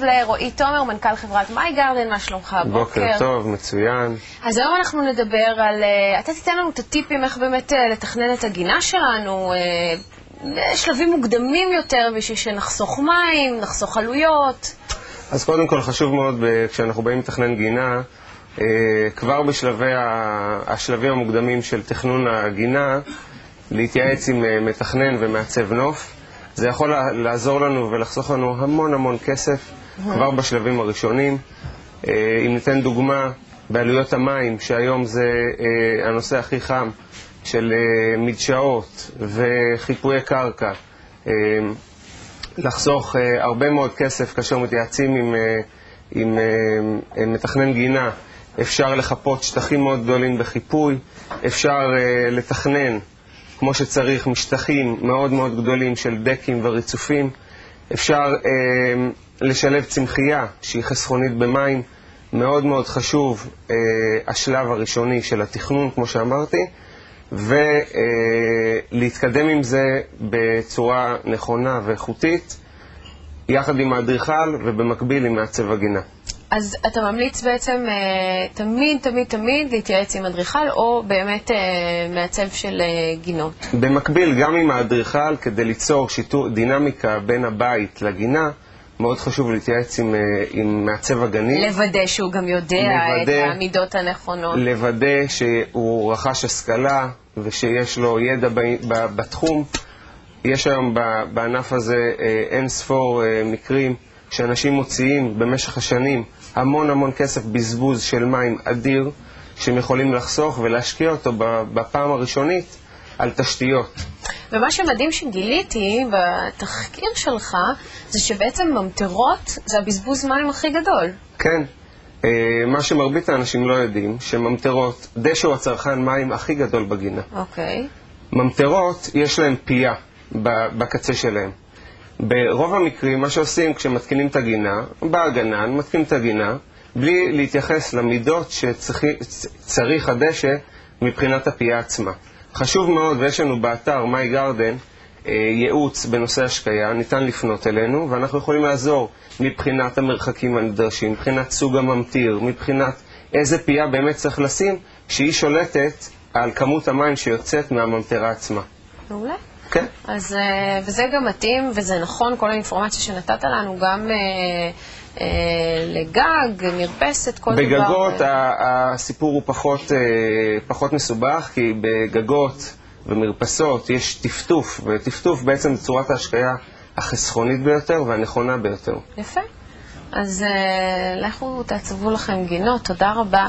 לרועי תומר, מנכ"ל חברת מי גרדן, מה שלומך הבוקר? בוקר טוב, מצוין. אז היום אנחנו נדבר על, אתה תיתן לנו את הטיפים איך באמת לתכנן את הגינה שלנו, שלבים מוקדמים יותר בשביל שנחסוך מים, נחסוך עלויות. אז קודם כל חשוב מאוד כשאנחנו באים לתכנן גינה, כבר השלבים המוקדמים של תכנון הגינה, להתייעץ עם מתכנן ומעצב נוף. זה יכול לעזור לנו ולחסוך לנו המון כסף כבר בשלבים הראשונים. אם ניתן דוגמה, בעלויות המים, שהיום זה הנושא הכי חם, של מדשאות וחיפויי קרקע, לחסוך הרבה מאוד כסף כאשר מתייעצים עם מתכנן גינה. אפשר לחפות שטחים מאוד גדולים בחיפוי, אפשר לתכנן כמו שצריך משטחים מאוד גדולים של דקים וריצופים, אפשר לשלב צמחייה שהיא חסכונית במים. מאוד חשוב השלב הראשוני של התכנון, כמו שאמרתי, ולהתקדם עם זה בצורה נכונה ואיכותית, יחד עם האדריכל ובמקביל עם מעצב הגינה. אז אתה ממליץ בעצם תמיד להתייעץ עם אדריכל או באמת מעצב של גינות? במקביל גם עם האדריכל, כדי ליצור דינמיקה בין הבית לגינה, מאוד חשוב להתייעץ עם מעצב הגנים. לוודא שהוא גם יודע את המידות הנכונות. לוודא שהוא רכש השכלה ושיש לו ידע בתחום. יש היום בענף הזה אין ספור מקרים שאנשים מוציאים במשך השנים המון כסף בזבוז של מים אדיר, שהם יכולים לחסוך ולהשקיע אותו בפעם הראשונית על תשתיות. ומה שמדהים שגיליתי בתחקיר שלך, זה שבעצם ממטרות זה הבזבוז מים הכי גדול. כן. מה שמרבית האנשים לא יודעים, שממטרות, דשא הוא הצרכן מים הכי גדול בגינה. אוקיי. ממטרות יש להם פייה בקצה שלהם. ברוב המקרים, מה שעושים כשמתקינים את הגינה, בא הגנן, מתקין את הגינה, בלי להתייחס למידות שצריך הדשא מבחינת הפייה עצמה. חשוב מאוד, ויש לנו באתר מי גרדן ייעוץ בנושא השקיה, ניתן לפנות אלינו, ואנחנו יכולים לעזור מבחינת המרחקים הנדרשים, מבחינת סוג הממטיר, מבחינת איזה פייה באמת צריך לשים, שהיא שולטת על כמות המים שיוצאת מהממטרה עצמה. מעולה. כן. אז, וזה גם מתאים, וזה נכון, כל האינפורמציה שנתת לנו, גם לגג, מרפסת, כל דבר. בגגות הסיפור הוא פחות מסובך, כי בגגות ומרפסות יש טפטוף, וטפטוף בעצם צורת ההשקיה החסכונית ביותר והנכונה ביותר. יפה. אז לכו תעצבו לכם גינות, תודה רבה.